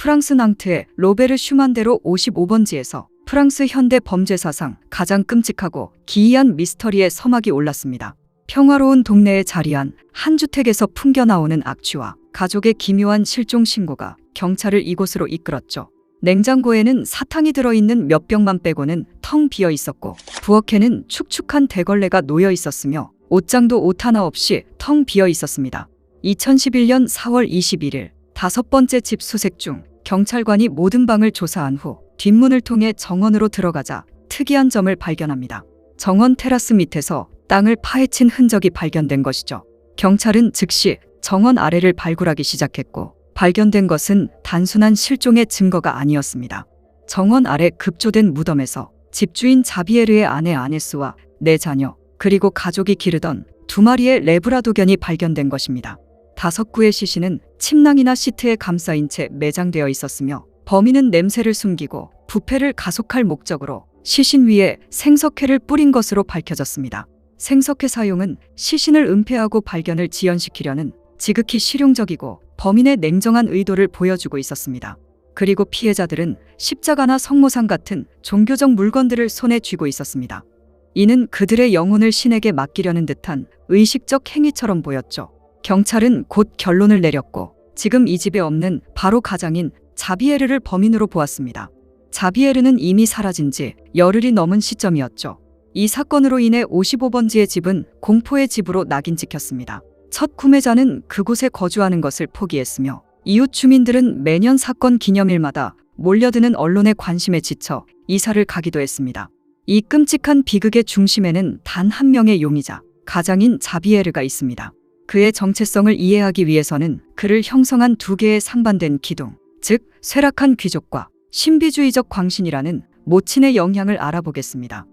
프랑스 낭트의 로베르 슈만대로 55번지에서 프랑스 현대 범죄 사상 가장 끔찍하고 기이한 미스터리의 서막이 올랐습니다. 평화로운 동네에 자리한 한 주택에서 풍겨나오는 악취와 가족의 기묘한 실종 신고가 경찰을 이곳으로 이끌었죠. 냉장고에는 사탕이 들어있는 몇 병만 빼고는 텅 비어 있었고, 부엌에는 축축한 대걸레가 놓여 있었으며 옷장도 옷 하나 없이 텅 비어 있었습니다. 2011년 4월 21일 5번째 집 수색 중 경찰관이 모든 방을 조사한 후 뒷문을 통해 정원으로 들어가자 특이한 점을 발견합니다. 정원 테라스 밑에서 땅을 파헤친 흔적이 발견된 것이죠. 경찰은 즉시 정원 아래를 발굴하기 시작했고, 발견된 것은 단순한 실종의 증거가 아니었습니다. 정원 아래 급조된 무덤에서 집주인 자비에르의 아내 아네스와 4자녀, 그리고 가족이 기르던 2마리의 레브라도견이 발견된 것입니다. 5구의 시신은 침낭이나 시트에 감싸인 채 매장되어 있었으며, 범인은 냄새를 숨기고 부패를 가속할 목적으로 시신 위에 생석회를 뿌린 것으로 밝혀졌습니다. 생석회 사용은 시신을 은폐하고 발견을 지연시키려는 지극히 실용적이고 범인의 냉정한 의도를 보여주고 있었습니다. 그리고 피해자들은 십자가나 성모상 같은 종교적 물건들을 손에 쥐고 있었습니다. 이는 그들의 영혼을 신에게 맡기려는 듯한 의식적 행위처럼 보였죠. 경찰은 곧 결론을 내렸고, 지금 이 집에 없는 바로 가장인 자비에르를 범인으로 보았습니다. 자비에르는 이미 사라진 지 열흘이 넘은 시점이었죠. 이 사건으로 인해 55번지의 집은 공포의 집으로 낙인 찍혔습니다. 첫 구매자는 그곳에 거주하는 것을 포기했으며, 이웃 주민들은 매년 사건 기념일마다 몰려드는 언론의 관심에 지쳐 이사를 가기도 했습니다. 이 끔찍한 비극의 중심에는 단 한 명의 용의자, 가장인 자비에르가 있습니다. 그의 정체성을 이해하기 위해서는 그를 형성한 2개의 상반된 기둥, 즉 쇠락한 귀족과 신비주의적 광신이라는 모친의 영향을 알아보겠습니다.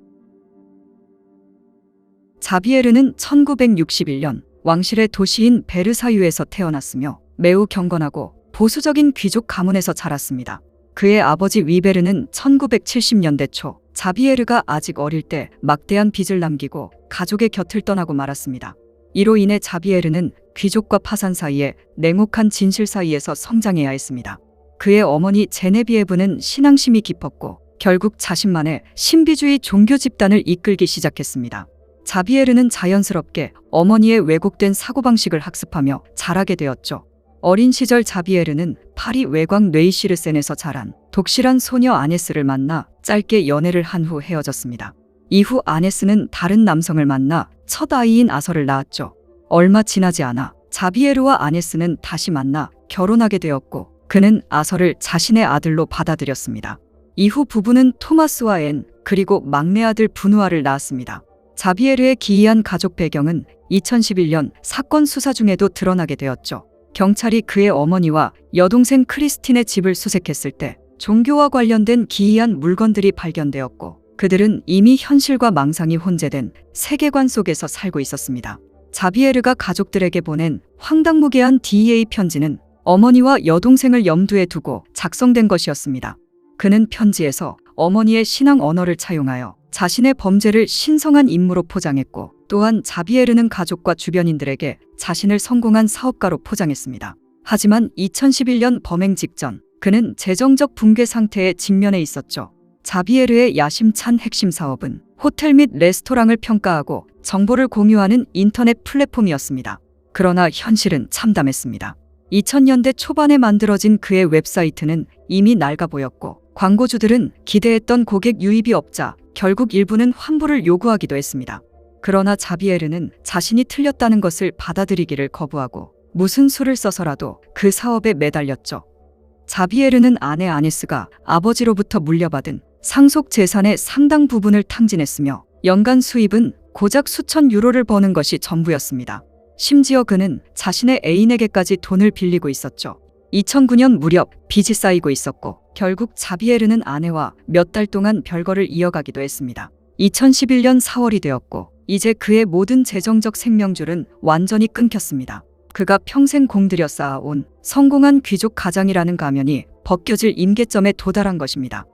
자비에르는 1961년 왕실의 도시인 베르사유에서 태어났으며 매우 경건하고 보수적인 귀족 가문에서 자랐습니다. 그의 아버지 위베르는 1970년대 초 자비에르가 아직 어릴 때 막대한 빚을 남기고 가족의 곁을 떠나고 말았습니다. 이로 인해 자비에르는 귀족과 파산 사이에 냉혹한 진실 사이에서 성장해야 했습니다. 그의 어머니 제네비에브는 신앙심이 깊었고 결국 자신만의 신비주의 종교 집단을 이끌기 시작했습니다. 자비에르는 자연스럽게 어머니의 왜곡된 사고방식을 학습하며 자라게 되었죠. 어린 시절 자비에르는 파리 외곽 뇌이시르센에서 자란 독실한 소녀 아네스를 만나 짧게 연애를 한 후 헤어졌습니다. 이후 아네스는 다른 남성을 만나 첫 아이인 아서를 낳았죠. 얼마 지나지 않아 자비에르와 아네스는 다시 만나 결혼하게 되었고, 그는 아서를 자신의 아들로 받아들였습니다. 이후 부부는 토마스와 앤, 그리고 막내 아들 브누아를 낳았습니다. 자비에르의 기이한 가족 배경은 2011년 사건 수사 중에도 드러나게 되었죠. 경찰이 그의 어머니와 여동생 크리스틴의 집을 수색했을 때 종교와 관련된 기이한 물건들이 발견되었고, 그들은 이미 현실과 망상이 혼재된 세계관 속에서 살고 있었습니다. 자비에르가 가족들에게 보낸 황당무계한 DEA 편지는 어머니와 여동생을 염두에 두고 작성된 것이었습니다. 그는 편지에서 어머니의 신앙 언어를 차용하여 자신의 범죄를 신성한 임무로 포장했고, 또한 자비에르는 가족과 주변인들에게 자신을 성공한 사업가로 포장했습니다. 하지만 2011년 범행 직전 그는 재정적 붕괴 상태에 직면해 있었죠. 자비에르의 야심찬 핵심 사업은 호텔 및 레스토랑을 평가하고 정보를 공유하는 인터넷 플랫폼이었습니다. 그러나 현실은 참담했습니다. 2000년대 초반에 만들어진 그의 웹사이트는 이미 낡아 보였고, 광고주들은 기대했던 고객 유입이 없자 결국 일부는 환불을 요구하기도 했습니다. 그러나 자비에르는 자신이 틀렸다는 것을 받아들이기를 거부하고 무슨 수를 써서라도 그 사업에 매달렸죠. 자비에르는 아내 아네스가 아버지로부터 물려받은 상속 재산의 상당 부분을 탕진했으며, 연간 수입은 고작 수천 유로를 버는 것이 전부였습니다. 심지어 그는 자신의 애인에게까지 돈을 빌리고 있었죠. 2009년 무렵 빚이 쌓이고 있었고, 결국 자비에르는 아내와 몇 달 동안 별거를 이어가기도 했습니다. 2011년 4월이 되었고, 이제 그의 모든 재정적 생명줄은 완전히 끊겼습니다. 그가 평생 공들여 쌓아온 성공한 귀족 가장이라는 가면이 벗겨질 임계점에 도달한 것입니다.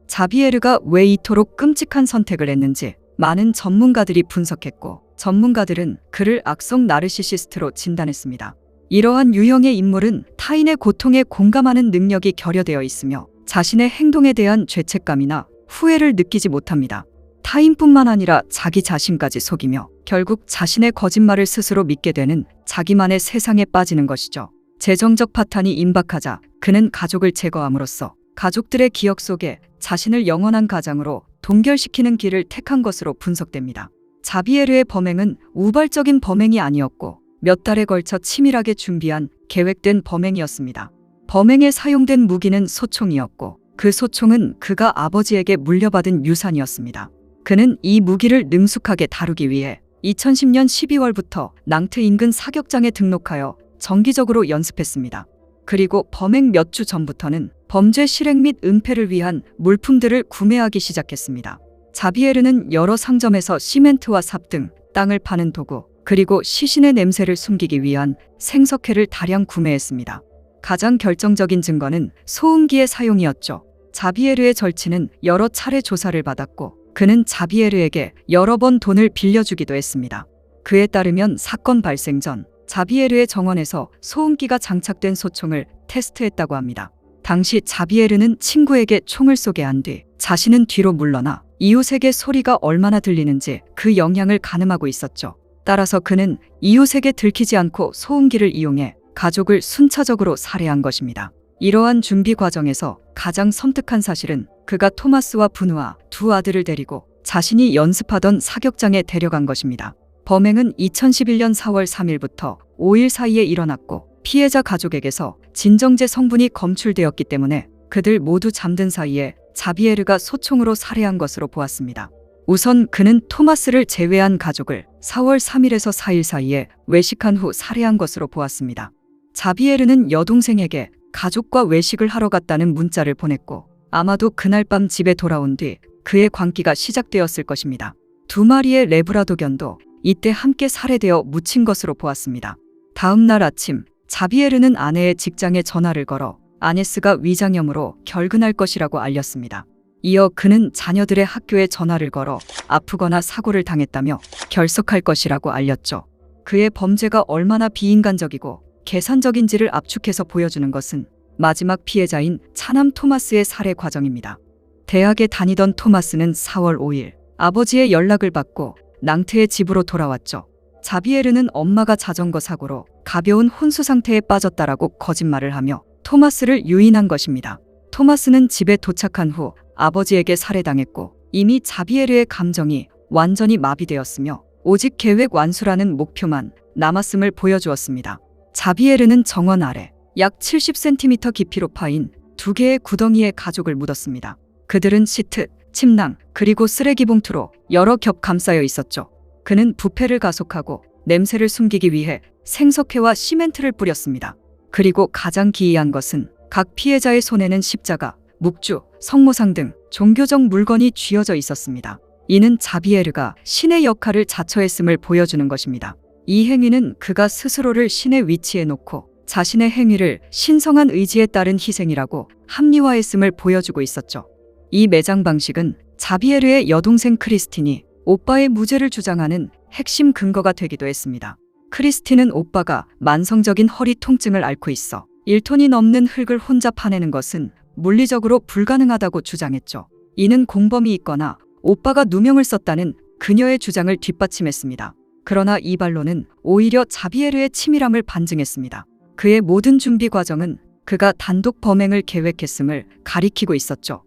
자비에르가 왜 이토록 끔찍한 선택을 했는지 많은 전문가들이 분석했고, 전문가들은 그를 악성 나르시시스트로 진단했습니다. 이러한 유형의 인물은 타인의 고통에 공감하는 능력이 결여되어 있으며 자신의 행동에 대한 죄책감이나 후회를 느끼지 못합니다. 타인뿐만 아니라 자기 자신까지 속이며 결국 자신의 거짓말을 스스로 믿게 되는 자기만의 세상에 빠지는 것이죠. 재정적 파탄이 임박하자 그는 가족을 제거함으로써 가족들의 기억 속에 자신을 영원한 가장으로 동결시키는 길을 택한 것으로 분석됩니다. 자비에르의 범행은 우발적인 범행이 아니었고 몇 달에 걸쳐 치밀하게 준비한 계획된 범행이었습니다. 범행에 사용된 무기는 소총이었고 그 소총은 그가 아버지에게 물려받은 유산이었습니다. 그는 이 무기를 능숙하게 다루기 위해 2010년 12월부터 낭트 인근 사격장에 등록하여 정기적으로 연습했습니다. 그리고 범행 몇 주 전부터는 범죄 실행 및 은폐를 위한 물품들을 구매하기 시작했습니다. 자비에르는 여러 상점에서 시멘트와 삽 등 땅을 파는 도구, 그리고 시신의 냄새를 숨기기 위한 생석회를 다량 구매했습니다. 가장 결정적인 증거는 소음기의 사용이었죠. 자비에르의 절친은 여러 차례 조사를 받았고 그는 자비에르에게 여러 번 돈을 빌려주기도 했습니다. 그에 따르면 사건 발생 전 자비에르의 정원에서 소음기가 장착된 소총을 테스트했다고 합니다. 당시 자비에르는 친구에게 총을 쏘게 한 뒤 자신은 뒤로 물러나 이웃에게 소리가 얼마나 들리는지 그 영향을 가늠하고 있었죠. 따라서 그는 이웃에게 들키지 않고 소음기를 이용해 가족을 순차적으로 살해한 것입니다. 이러한 준비 과정에서 가장 섬뜩한 사실은 그가 토마스와 분우아 두 아들을 데리고 자신이 연습하던 사격장에 데려간 것입니다. 범행은 2011년 4월 3일부터 5일 사이에 일어났고 피해자 가족에게서 진정제 성분이 검출되었기 때문에 그들 모두 잠든 사이에 자비에르가 소총으로 살해한 것으로 보았습니다. 우선 그는 토마스를 제외한 가족을 4월 3일에서 4일 사이에 외식한 후 살해한 것으로 보았습니다. 자비에르는 여동생에게 가족과 외식을 하러 갔다는 문자를 보냈고 아마도 그날 밤 집에 돌아온 뒤 그의 광기가 시작되었을 것입니다. 두 마리의 레브라도견도 이때 함께 살해되어 묻힌 것으로 보았습니다. 다음 날 아침 자비에르는 아내의 직장에 전화를 걸어 아네스가 위장염으로 결근할 것이라고 알렸습니다. 이어 그는 자녀들의 학교에 전화를 걸어 아프거나 사고를 당했다며 결석할 것이라고 알렸죠. 그의 범죄가 얼마나 비인간적이고 계산적인지를 압축해서 보여주는 것은 마지막 피해자인 차남 토마스의 살해 과정입니다. 대학에 다니던 토마스는 4월 5일 아버지의 연락을 받고 낭트의 집으로 돌아왔죠. 자비에르는 엄마가 자전거 사고로 가벼운 혼수 상태에 빠졌다라고 거짓말을 하며 토마스를 유인한 것입니다. 토마스는 집에 도착한 후 아버지에게 살해당했고 이미 자비에르의 감정이 완전히 마비되었으며 오직 계획 완수라는 목표만 남았음을 보여주었습니다. 자비에르는 정원 아래 약 70cm 깊이로 파인 두 개의 구덩이에 가족을 묻었습니다. 그들은 시트, 침낭, 그리고 쓰레기 봉투로 여러 겹 감싸여 있었죠. 그는 부패를 가속하고 냄새를 숨기기 위해 생석회와 시멘트를 뿌렸습니다. 그리고 가장 기이한 것은 각 피해자의 손에는 십자가, 묵주, 성모상 등 종교적 물건이 쥐어져 있었습니다. 이는 자비에르가 신의 역할을 자처했음을 보여주는 것입니다. 이 행위는 그가 스스로를 신의 위치에 놓고 자신의 행위를 신성한 의지에 따른 희생이라고 합리화했음을 보여주고 있었죠. 이 매장 방식은 자비에르의 여동생 크리스틴이 오빠의 무죄를 주장하는 핵심 근거가 되기도 했습니다. 크리스틴은 오빠가 만성적인 허리 통증을 앓고 있어 1톤이 넘는 흙을 혼자 파내는 것은 물리적으로 불가능하다고 주장했죠. 이는 공범이 있거나 오빠가 누명을 썼다는 그녀의 주장을 뒷받침했습니다. 그러나 이 반론은 오히려 자비에르의 치밀함을 반증했습니다. 그의 모든 준비 과정은 그가 단독 범행을 계획했음을 가리키고 있었죠.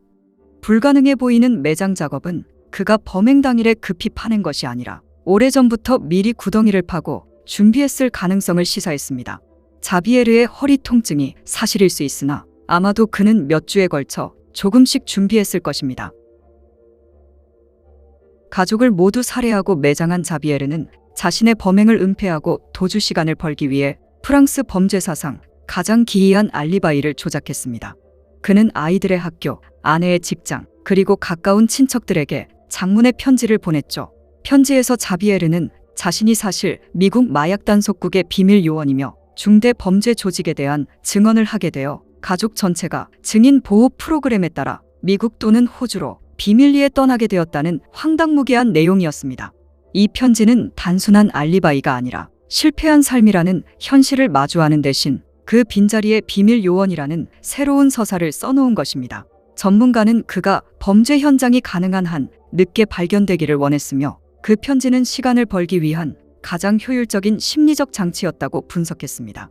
불가능해 보이는 매장 작업은 그가 범행 당일에 급히 파낸 것이 아니라 오래전부터 미리 구덩이를 파고 준비했을 가능성을 시사했습니다. 자비에르의 허리 통증이 사실일 수 있으나 아마도 그는 몇 주에 걸쳐 조금씩 준비했을 것입니다. 가족을 모두 살해하고 매장한 자비에르는 자신의 범행을 은폐하고 도주 시간을 벌기 위해 프랑스 범죄 사상 가장 기이한 알리바이를 조작했습니다. 그는 아이들의 학교, 아내의 직장, 그리고 가까운 친척들에게 장문의 편지를 보냈죠. 편지에서 자비에르는 자신이 사실 미국 마약 단속국의 비밀 요원이며 중대 범죄 조직에 대한 증언을 하게 되어 가족 전체가 증인 보호 프로그램에 따라 미국 또는 호주로 비밀리에 떠나게 되었다는 황당무계한 내용이었습니다. 이 편지는 단순한 알리바이가 아니라 실패한 삶이라는 현실을 마주하는 대신 그 빈자리에 비밀 요원이라는 새로운 서사를 써놓은 것입니다. 전문가는 그가 범죄 현장이 가능한 한 늦게 발견되기를 원했으며 그 편지는 시간을 벌기 위한 가장 효율적인 심리적 장치였다고 분석했습니다.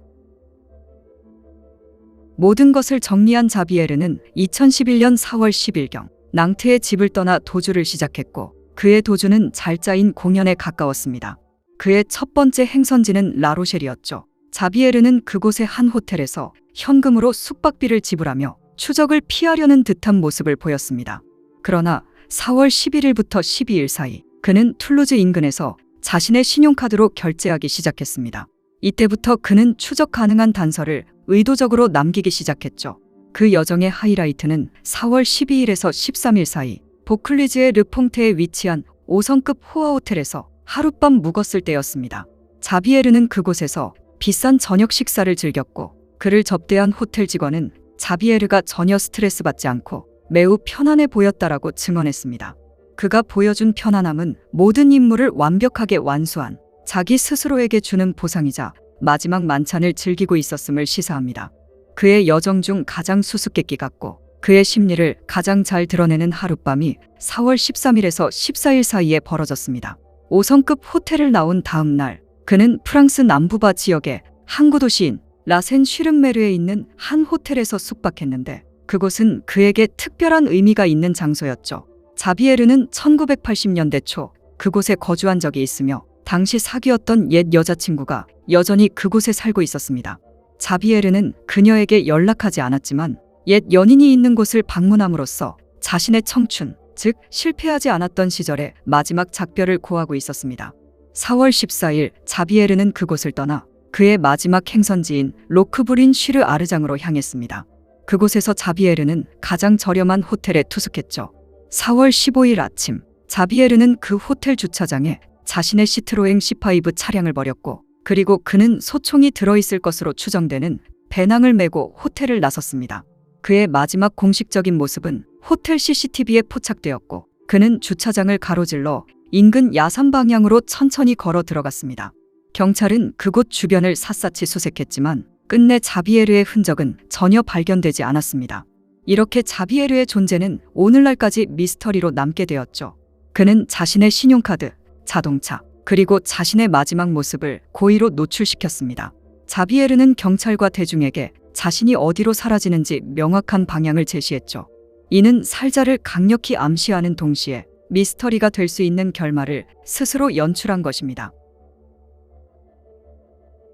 모든 것을 정리한 자비에르는 2011년 4월 10일경 낭트의 집을 떠나 도주를 시작했고 그의 도주는 잘 짜인 공연에 가까웠습니다. 그의 첫 번째 행선지는 라로셸이었죠. 자비에르는 그곳의 한 호텔에서 현금으로 숙박비를 지불하며 추적을 피하려는 듯한 모습을 보였습니다. 그러나 4월 11일부터 12일 사이 그는 툴루즈 인근에서 자신의 신용카드로 결제하기 시작했습니다. 이때부터 그는 추적 가능한 단서를 의도적으로 남기기 시작했죠. 그 여정의 하이라이트는 4월 12일에서 13일 사이 보클리즈의 르퐁테에 위치한 5성급 호화 호텔에서 하룻밤 묵었을 때였습니다. 자비에르는 그곳에서 비싼 저녁 식사를 즐겼고 그를 접대한 호텔 직원은 자비에르가 전혀 스트레스 받지 않고 매우 편안해 보였다라고 증언했습니다. 그가 보여준 편안함은 모든 임무를 완벽하게 완수한 자기 스스로에게 주는 보상이자 마지막 만찬을 즐기고 있었음을 시사합니다. 그의 여정 중 가장 수수께끼 같고 그의 심리를 가장 잘 드러내는 하룻밤이 4월 13일에서 14일 사이에 벌어졌습니다. 5성급 호텔을 나온 다음 날 그는 프랑스 남부바 지역의 항구 도시인 라센 쉬른메르에 있는 한 호텔에서 숙박했는데 그곳은 그에게 특별한 의미가 있는 장소였죠. 자비에르는 1980년대 초 그곳에 거주한 적이 있으며 당시 사귀었던 옛 여자친구가 여전히 그곳에 살고 있었습니다. 자비에르는 그녀에게 연락하지 않았지만 옛 연인이 있는 곳을 방문함으로써 자신의 청춘, 즉 실패하지 않았던 시절의 마지막 작별을 고하고 있었습니다. 4월 14일 자비에르는 그곳을 떠나 그의 마지막 행선지인 로크브린 쉬르 아르장으로 향했습니다. 그곳에서 자비에르는 가장 저렴한 호텔에 투숙했죠. 4월 15일 아침 자비에르는 그 호텔 주차장에 자신의 시트로엥 C5 차량을 버렸고 그리고 그는 소총이 들어있을 것으로 추정되는 배낭을 메고 호텔을 나섰습니다. 그의 마지막 공식적인 모습은 호텔 CCTV에 포착되었고 그는 주차장을 가로질러 인근 야산 방향으로 천천히 걸어 들어갔습니다. 경찰은 그곳 주변을 샅샅이 수색했지만 끝내 자비에르의 흔적은 전혀 발견되지 않았습니다. 이렇게 자비에르의 존재는 오늘날까지 미스터리로 남게 되었죠. 그는 자신의 신용카드, 자동차, 그리고 자신의 마지막 모습을 고의로 노출시켰습니다. 자비에르는 경찰과 대중에게 자신이 어디로 사라지는지 명확한 방향을 제시했죠. 이는 살자를 강력히 암시하는 동시에 미스터리가 될 수 있는 결말을 스스로 연출한 것입니다.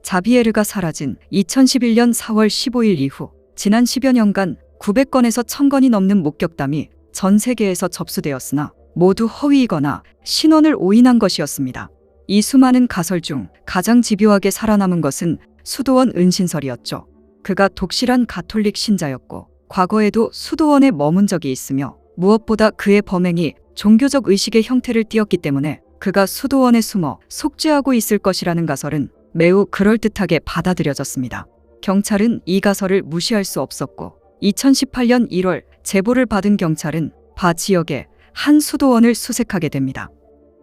자비에르가 사라진 2011년 4월 15일 이후 지난 10여 년간 900건에서 1000건이 넘는 목격담이 전 세계에서 접수되었으나 모두 허위이거나 신원을 오인한 것이었습니다. 이 수많은 가설 중 가장 집요하게 살아남은 것은 수도원 은신설이었죠. 그가 독실한 가톨릭 신자였고 과거에도 수도원에 머문 적이 있으며 무엇보다 그의 범행이 종교적 의식의 형태를 띠었기 때문에 그가 수도원에 숨어 속죄하고 있을 것이라는 가설은 매우 그럴듯하게 받아들여졌습니다. 경찰은 이 가설을 무시할 수 없었고 2018년 1월 제보를 받은 경찰은 바 지역의 한 수도원을 수색하게 됩니다.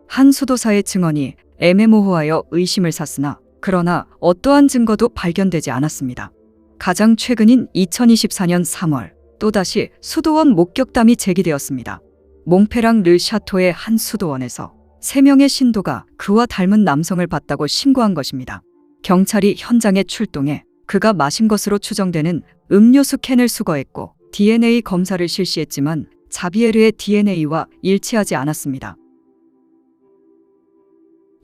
한 수도사의 증언이 애매모호하여 의심을 샀으나 그러나 어떠한 증거도 발견되지 않았습니다. 가장 최근인 2024년 3월 또다시 수도원 목격담이 제기되었습니다. 몽페랑 르 샤토의 한 수도원에서 3명의 신도가 그와 닮은 남성을 봤다고 신고한 것입니다. 경찰이 현장에 출동해 그가 마신 것으로 추정되는 음료수 캔을 수거했고 DNA 검사를 실시했지만 자비에르의 DNA와 일치하지 않았습니다.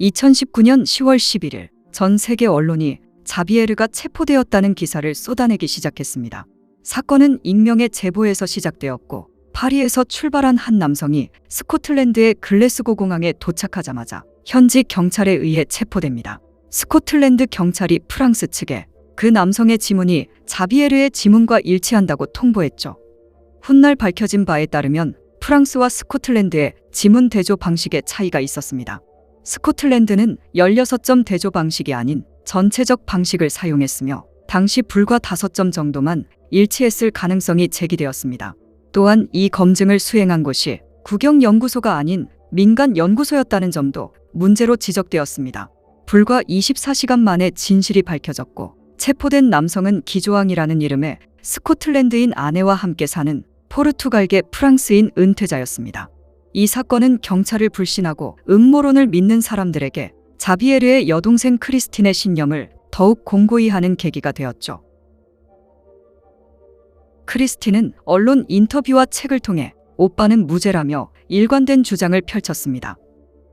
2019년 10월 11일 전 세계 언론이 자비에르가 체포되었다는 기사를 쏟아내기 시작했습니다. 사건은 익명의 제보에서 시작되었고 파리에서 출발한 한 남성이 스코틀랜드의 글래스고 공항에 도착하자마자 현지 경찰에 의해 체포됩니다. 스코틀랜드 경찰이 프랑스 측에 그 남성의 지문이 자비에르의 지문과 일치한다고 통보했죠. 훗날 밝혀진 바에 따르면 프랑스와 스코틀랜드의 지문 대조 방식에 차이가 있었습니다. 스코틀랜드는 16점 대조 방식이 아닌 전체적 방식을 사용했으며 당시 불과 5점 정도만 일치했을 가능성이 제기되었습니다. 또한 이 검증을 수행한 곳이 국영연구소가 아닌 민간 연구소였다는 점도 문제로 지적되었습니다. 불과 24시간 만에 진실이 밝혀졌고 체포된 남성은 기조왕이라는 이름의 스코틀랜드인 아내와 함께 사는 포르투갈계 프랑스인 은퇴자였습니다. 이 사건은 경찰을 불신하고 음모론을 믿는 사람들에게 자비에르의 여동생 크리스틴의 신념을 더욱 공고히 하는 계기가 되었죠. 크리스틴은 언론 인터뷰와 책을 통해 오빠는 무죄라며 일관된 주장을 펼쳤습니다.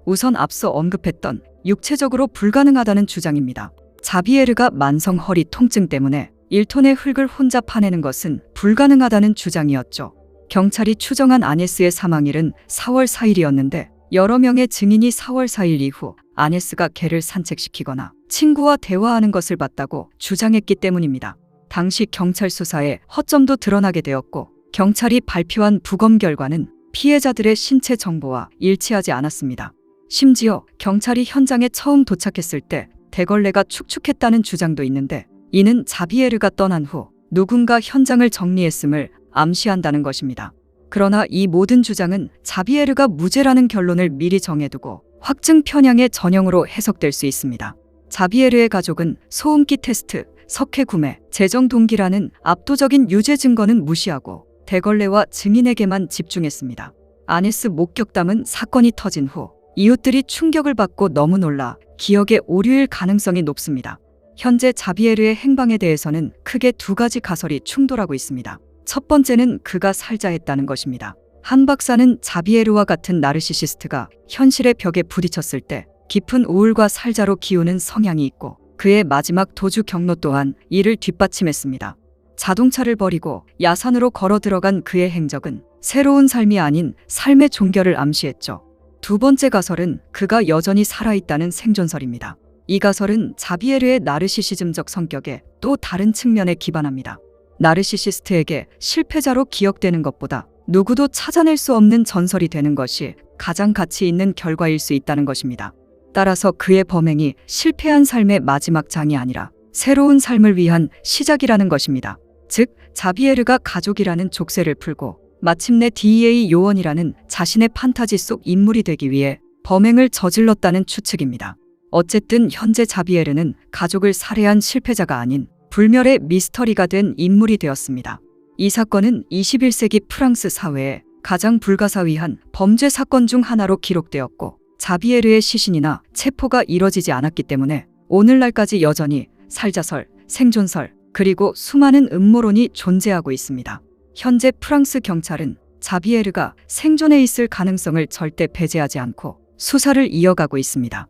우선 앞서 언급했던 육체적으로 불가능하다는 주장입니다. 자비에르가 만성 허리 통증 때문에 1톤의 흙을 혼자 파내는 것은 불가능하다는 주장이었죠. 경찰이 추정한 아네스의 사망일은 4월 4일이었는데 여러 명의 증인이 4월 4일 이후 아네스가 개를 산책시키거나 친구와 대화하는 것을 봤다고 주장했기 때문입니다. 당시 경찰 수사에 허점도 드러나게 되었고 경찰이 발표한 부검 결과는 피해자들의 신체 정보와 일치하지 않았습니다. 심지어 경찰이 현장에 처음 도착했을 때 대걸레가 축축했다는 주장도 있는데 이는 자비에르가 떠난 후 누군가 현장을 정리했음을 암시한다는 것입니다. 그러나 이 모든 주장은 자비에르가 무죄라는 결론을 미리 정해두고 확증 편향의 전형으로 해석될 수 있습니다. 자비에르의 가족은 소음기 테스트, 석회 구매, 재정 동기라는 압도적인 유죄 증거는 무시하고 대걸레와 증인에게만 집중했습니다. 아네스 목격담은 사건이 터진 후 이웃들이 충격을 받고 너무 놀라 기억의 오류일 가능성이 높습니다. 현재 자비에르의 행방에 대해서는 크게 두 가지 가설이 충돌하고 있습니다. 첫 번째는 그가 살자했다는 것입니다. 한 박사는 자비에르와 같은 나르시시스트가 현실의 벽에 부딪혔을 때 깊은 우울과 살자로 기우는 성향이 있고 그의 마지막 도주 경로 또한 이를 뒷받침했습니다. 자동차를 버리고 야산으로 걸어 들어간 그의 행적은 새로운 삶이 아닌 삶의 종결을 암시했죠. 두 번째 가설은 그가 여전히 살아있다는 생존설입니다. 이 가설은 자비에르의 나르시시즘적 성격에 또 다른 측면에 기반합니다. 나르시시스트에게 실패자로 기억되는 것보다 누구도 찾아낼 수 없는 전설이 되는 것이 가장 가치 있는 결과일 수 있다는 것입니다. 따라서 그의 범행이 실패한 삶의 마지막 장이 아니라 새로운 삶을 위한 시작이라는 것입니다. 즉, 자비에르가 가족이라는 족쇄를 풀고 마침내 DEA 요원이라는 자신의 판타지 속 인물이 되기 위해 범행을 저질렀다는 추측입니다. 어쨌든 현재 자비에르는 가족을 살해한 실패자가 아닌 불멸의 미스터리가 된 인물이 되었습니다. 이 사건은 21세기 프랑스 사회에 가장 불가사의한 범죄 사건 중 하나로 기록되었고 자비에르의 시신이나 체포가 이뤄지지 않았기 때문에 오늘날까지 여전히 살자설, 생존설, 그리고 수많은 음모론이 존재하고 있습니다. 현재 프랑스 경찰은 자비에르가 생존해 있을 가능성을 절대 배제하지 않고 수사를 이어가고 있습니다.